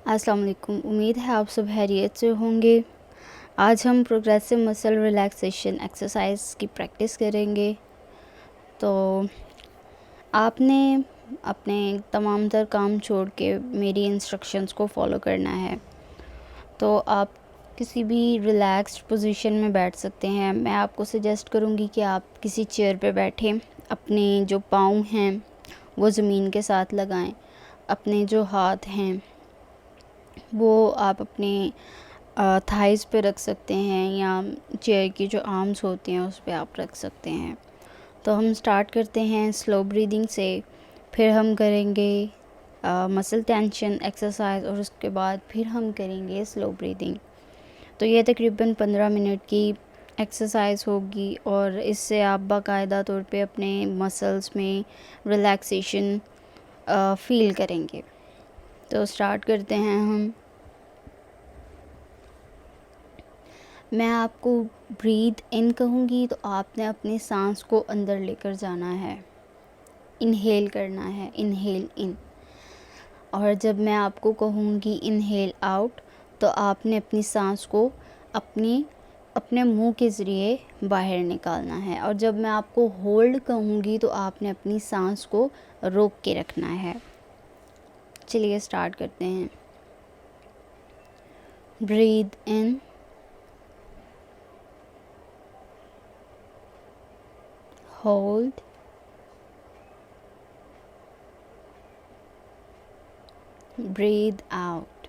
अस्सलाम वालेकुम। उम्मीद है आप सब खैरियत से होंगे। आज हम प्रोग्रेसिव मसल रिलैक्सेशन एक्सरसाइज की प्रैक्टिस करेंगे। तो आपने अपने तमाम तर काम छोड़ के मेरी इंस्ट्रक्शंस को फॉलो करना है। तो आप किसी भी रिलैक्स्ड पोजीशन में बैठ सकते हैं। मैं आपको सजेस्ट करूँगी कि आप किसी चेयर पे बैठें, अपने जो पाँव हैं वो ज़मीन के साथ लगाएं, अपने जो हाथ हैं वो आप अपने थाइज़ पे रख सकते हैं या चेयर की जो आर्म्स होती हैं उस पे आप रख सकते हैं। तो हम स्टार्ट करते हैं स्लो ब्रीदिंग से, फिर हम करेंगे मसल टेंशन एक्सरसाइज और उसके बाद फिर हम करेंगे स्लो ब्रीदिंग। तो ये तकरीबन 15 मिनट की एक्सरसाइज होगी और इससे आप बाकायदा तौर पे अपने मसल्स में रिलैक्सेशन फ़ील करेंगे। तो स्टार्ट करते हैं हम। मैं आपको ब्रीथ इन कहूँगी तो आपने अपनी सांस को अंदर लेकर जाना है, इनहेल करना है, इनहेल इन। और जब मैं आपको कहूँगी इनहेल आउट तो आपने अपनी सांस को अपने मुंह के ज़रिए बाहर निकालना है। और जब मैं आपको होल्ड कहूँगी तो आपने अपनी सांस को रोक के रखना है। चलिए स्टार्ट करते हैं। Breathe in, hold, breathe out.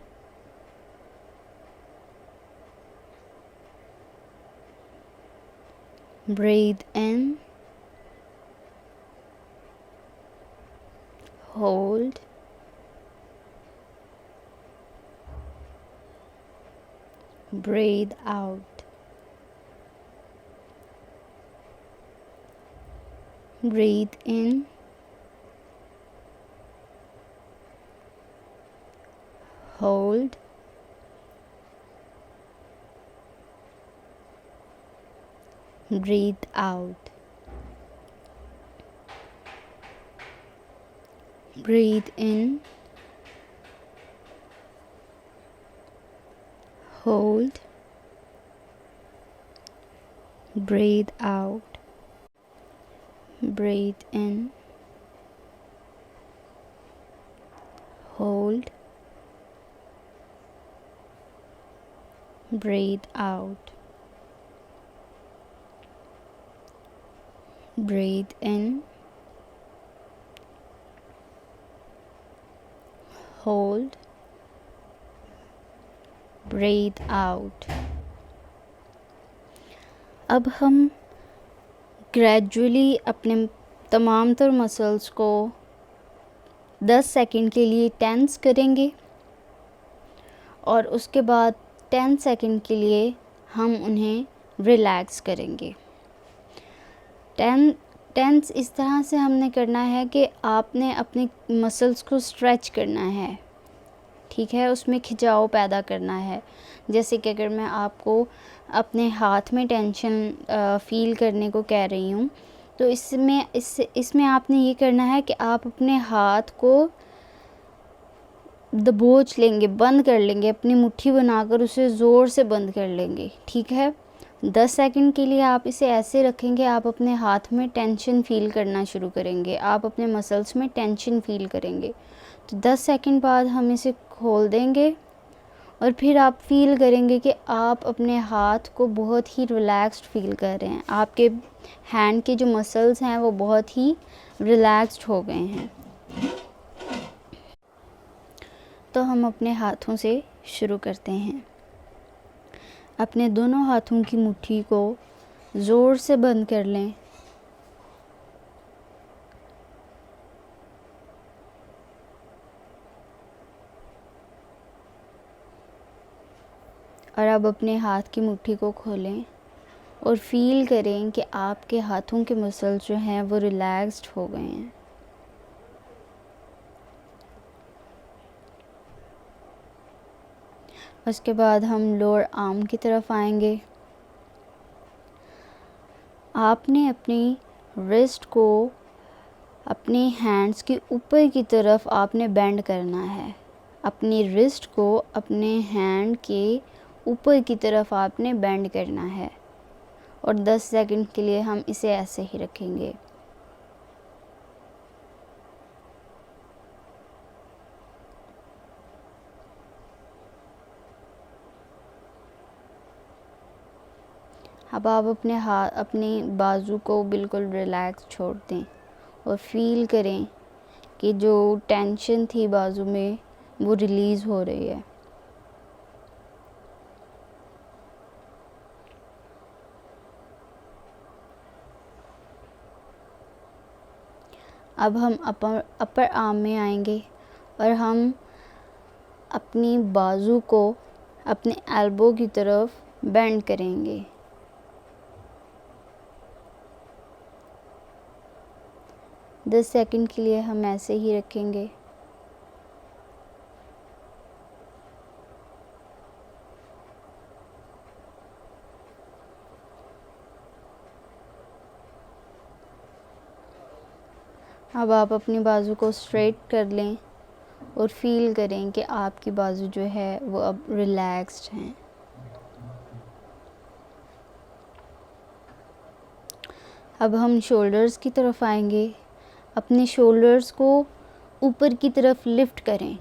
Breathe in, hold, breathe out. Breathe in, hold, breathe out. Breathe in, hold, breathe out. Breathe in, hold, breathe out. Breathe in, hold, breathe out. अब हम gradually अपने तमाम तर muscles को 10 second के लिए tense करेंगे और उसके बाद 10 सेकंड के लिए हम उन्हें रिलैक्स करेंगे। टेंस इस तरह से हमने करना है कि आपने अपने मसल्स को स्ट्रेच करना है, ठीक है, उसमें खिंचाव पैदा करना है। जैसे कि अगर मैं आपको अपने हाथ में टेंशन फ़ील करने को कह रही हूँ तो इसमें आपने ये करना है कि आप अपने हाथ को दबोच लेंगे, बंद कर लेंगे, अपनी मुट्ठी बनाकर उसे ज़ोर से बंद कर लेंगे, ठीक है। 10 सेकंड के लिए आप इसे ऐसे रखेंगे, आप अपने हाथ में टेंशन फ़ील करना शुरू करेंगे, आप अपने मसल्स में टेंशन फ़ील करेंगे। तो 10 सेकंड बाद हम इसे खोल देंगे और फिर आप फ़ील करेंगे कि आप अपने हाथ को बहुत ही रिलैक्स्ड फ़ील कर रहे हैं। आपके हैंड के जो मसल्स हैं वो बहुत ही रिलैक्स्ड हो गए हैं। तो हम अपने हाथों से शुरू करते हैं। अपने दोनों हाथों की मुट्ठी को ज़ोर से बंद कर लें। और अब अपने हाथ की मुट्ठी को खोलें और फ़ील करें कि आपके हाथों के मसल्स जो हैं वो रिलैक्स्ड हो गए हैं। उसके बाद हम लोअर आर्म की तरफ आएंगे। आपने अपनी रिस्ट को अपने हैंड्स के ऊपर की तरफ आपने बेंड करना है। अपनी रिस्ट को अपने हैंड के ऊपर की तरफ आपने बेंड करना है और 10 सेकंड के लिए हम इसे ऐसे ही रखेंगे। अब आप अपने बाजू को बिल्कुल रिलैक्स छोड़ दें और फील करें कि जो टेंशन थी बाजू में वो रिलीज़ हो रही है। अब हम अपर आर्म में आएंगे और हम अपनी बाजू को अपने एल्बो की तरफ बेंड करेंगे। दस सेकंड के लिए हम ऐसे ही रखेंगे। अब आप अपनी बाजू को स्ट्रेट कर लें और फील करें कि आपकी बाजू जो है वो अब रिलैक्स्ड हैं। अब हम शोल्डर्स की तरफ आएंगे। अपने शोल्डर्स को ऊपर की तरफ लिफ्ट करें।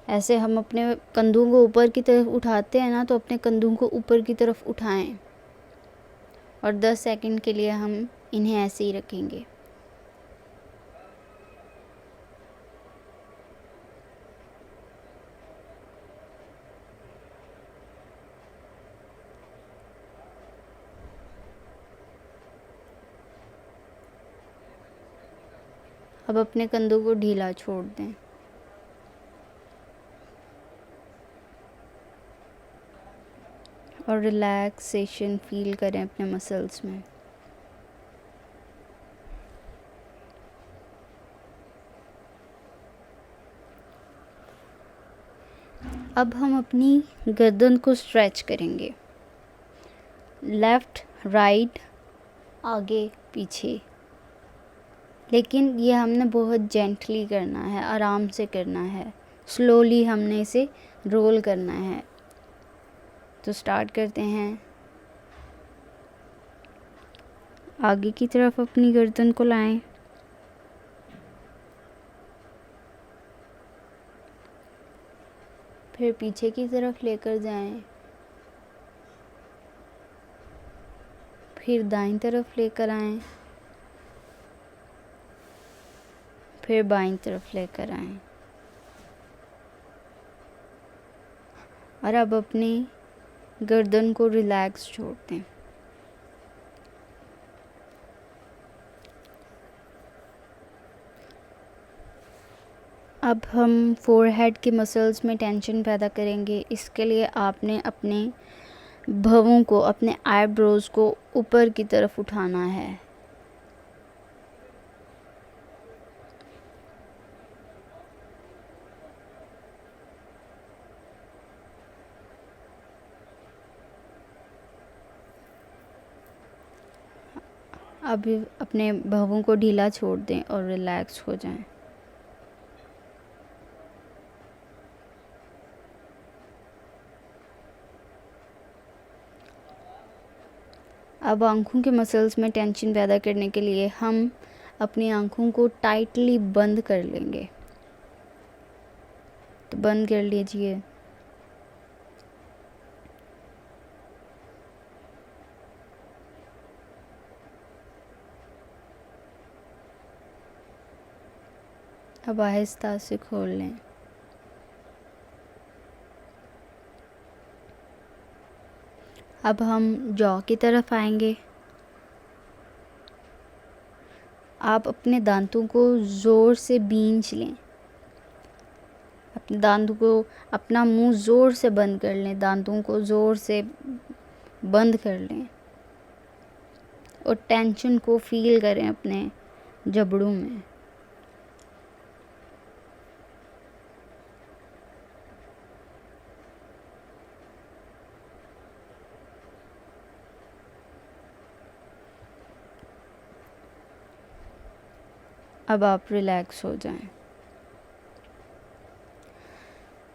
ऐसे हम अपने कंधों को ऊपर की तरफ उठाते हैं ना, तो अपने कंधों को ऊपर की तरफ उठाएं और 10 सेकंड के लिए हम इन्हें ऐसे ही रखेंगे। अब अपने कंधों को ढीला छोड़ दें। और रिलैक्सेशन फील करें अपने मसल्स में। अब हम अपनी गर्दन को स्ट्रेच करेंगे, लेफ़्ट राइट आगे पीछे, लेकिन ये हमने बहुत जेंटली करना है, आराम से करना है, स्लोली हमने इसे रोल करना है। तो स्टार्ट करते हैं। आगे की तरफ अपनी गर्दन को लाएं, फिर पीछे की तरफ लेकर जाएं, फिर दाईं तरफ लेकर आएं, फिर बाईं तरफ लेकर आएं। और अब अपनी गर्दन को रिलैक्स छोड़ दें। अब हम फोरहेड के मसल्स में टेंशन पैदा करेंगे। इसके लिए आपने अपने भवों को, अपने आईब्रोज को ऊपर की तरफ उठाना है। अब अपने भवों को ढीला छोड़ दें और रिलैक्स हो जाएं। अब आँखों के मसल्स में टेंशन पैदा करने के लिए हम अपनी आँखों को टाइटली बंद कर लेंगे। तो बंद कर लीजिए। अब आहिस्ता से खोल लें। अब हम जॉ की तरफ आएंगे। आप अपने दांतों को ज़ोर से बींच लें। अपने दांतों को, अपना मुंह ज़ोर से बंद कर लें, दांतों को ज़ोर से बंद कर लें और टेंशन को फील करें अपने जबड़ों में। अब आप रिलैक्स हो जाएं।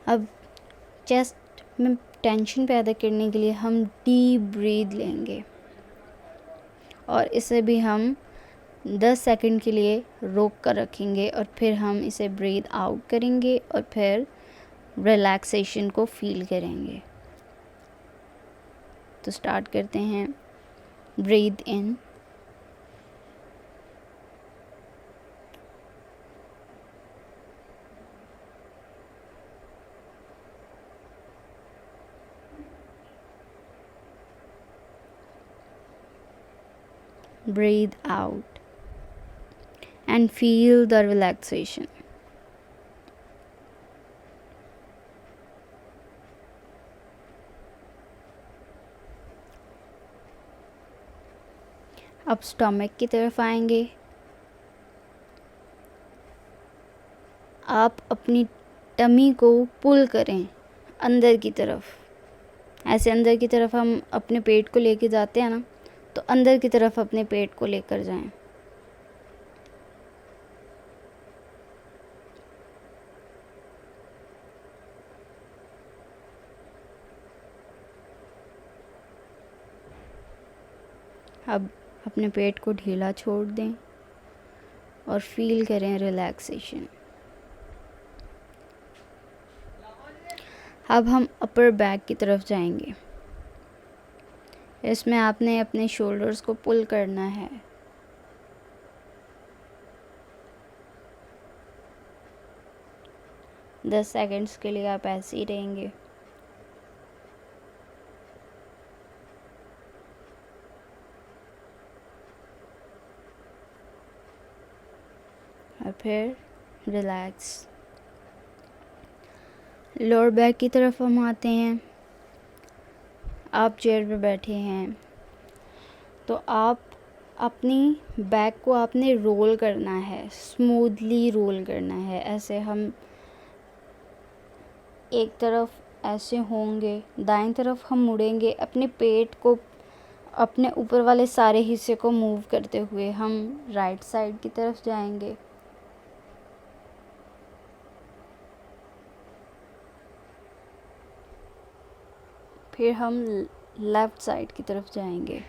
अब चेस्ट में टेंशन पैदा करने के लिए हम डीप ब्रीथ लेंगे और इसे भी हम 10 सेकंड के लिए रोक कर रखेंगे और फिर हम इसे ब्रीथ आउट करेंगे और फिर रिलैक्सेशन को फील करेंगे। तो स्टार्ट करते हैं। Breathe in, breathe out and feel the relaxation. अब स्टमक की तरफ आएंगे। आप अपनी टमी को पुल करें अंदर की तरफ। ऐसे अंदर की तरफ हम अपने पेट को लेके जाते हैं ना, तो अंदर की तरफ अपने पेट को लेकर जाएं। अब अपने पेट को ढीला छोड़ दें और फील करें रिलैक्सेशन। अब हम अपर बैक की तरफ जाएंगे। इसमें आपने अपने शोल्डर्स को पुल करना है। दस सेकंड्स के लिए आप ऐसे ही रहेंगे। और फिर रिलैक्स। लोअर बैक की तरफ हम आते हैं। आप चेयर पे बैठे हैं तो आप अपनी बैक को आपने रोल करना है, स्मूथली रोल करना है। ऐसे हम एक तरफ ऐसे होंगे, दाएं तरफ हम मुड़ेंगे, अपने पेट को, अपने ऊपर वाले सारे हिस्से को मूव करते हुए हम राइट साइड की तरफ जाएंगे। फिर हम लेफ़्ट साइड की तरफ जाएंगे।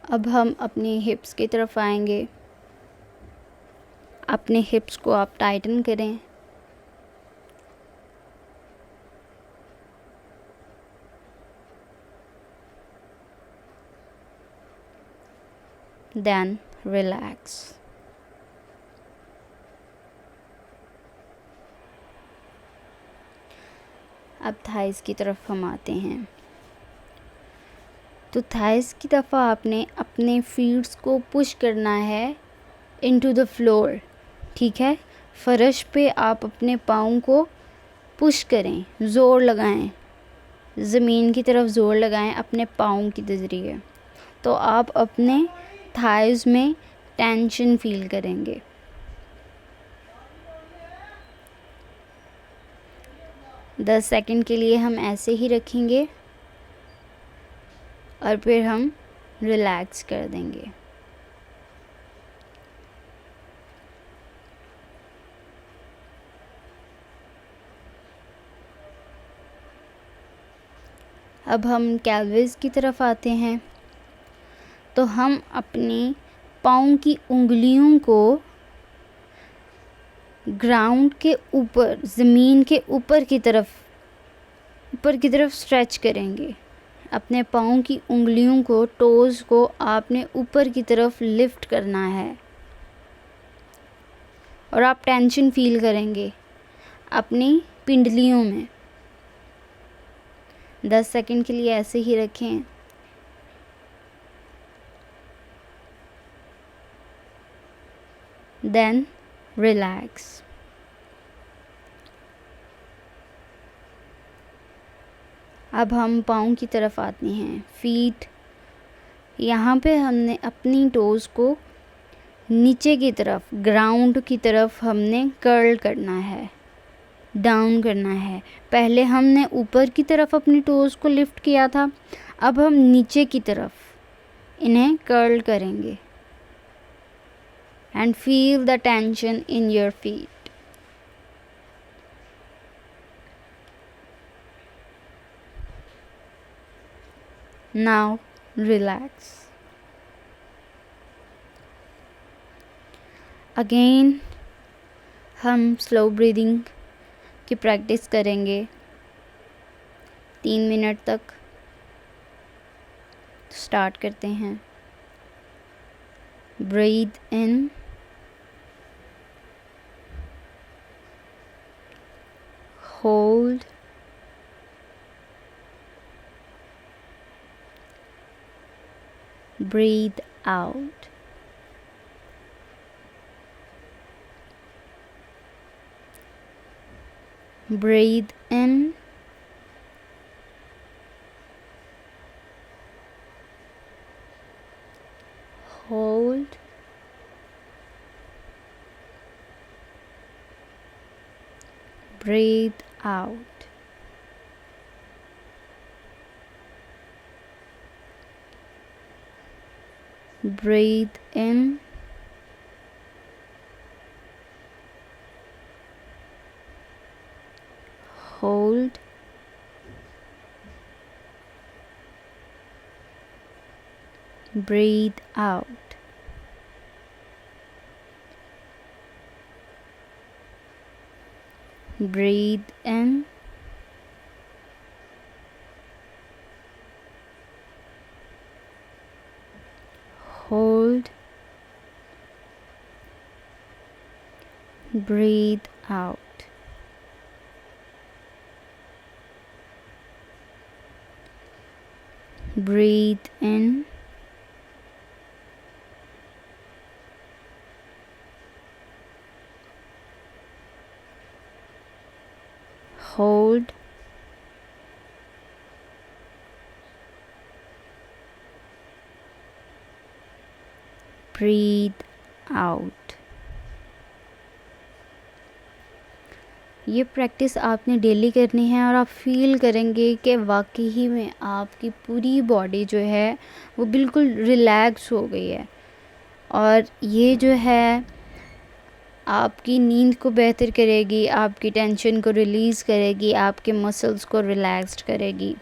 अब हम अपनी हिप्स की तरफ आएंगे। अपने हिप्स को आप टाइटन करें। Then relax. अब थाइस की तरफ हम आते हैं। तो थाइस की दफ़ा आपने अपने फीट्स को पुश करना है इनटू द फ्लोर, ठीक है। फर्श पे आप अपने पाँव को पुश करें, ज़ोर लगाएं, ज़मीन की तरफ ज़ोर लगाएं अपने पाँव के ज़रिए। तो आप अपने थाइस में टेंशन फील करेंगे। दस सेकंड के लिए हम ऐसे ही रखेंगे और फिर हम रिलैक्स कर देंगे। अब हम कैल्विस की तरफ आते हैं। तो हम अपनी पाँव की उंगलियों को ग्राउंड के ऊपर, ज़मीन के ऊपर की तरफ स्ट्रेच करेंगे। अपने पाँव की उंगलियों को, टोज़ को आपने ऊपर की तरफ लिफ्ट करना है और आप टेंशन फील करेंगे अपनी पिंडलियों में। 10 सेकंड के लिए ऐसे ही रखें। Then relax. अब हम पाँव की तरफ आते हैं। फीट, यहाँ पे हमने अपनी टोज़ को नीचे की तरफ, ग्राउंड की तरफ हमने कर्ल करना है, डाउन करना है। पहले हमने ऊपर की तरफ अपनी टोज़ को लिफ्ट किया था, अब हम नीचे की तरफ इन्हें कर्ल करेंगे and feel the tension in your feet. Now relax. Again हम स्लो ब्रीदिंग की प्रैक्टिस करेंगे 3 मिनट तक. स्टार्ट करते हैं. Breathe in, hold, breathe out. Breathe in, hold, breathe out. Breathe in, hold, breathe out. Breathe in, hold, breathe out. Breathe in, hold, breathe out. ये practice आपने daily करनी है और आप फील करेंगे कि वाकई ही में आपकी पूरी बॉडी जो है वो बिल्कुल रिलैक्स हो गई है. और ये जो है आपकी नींद को बेहतर करेगी, आपकी टेंशन को रिलीज़ करेगी, आपके मसल्स को रिलैक्स्ड करेगी.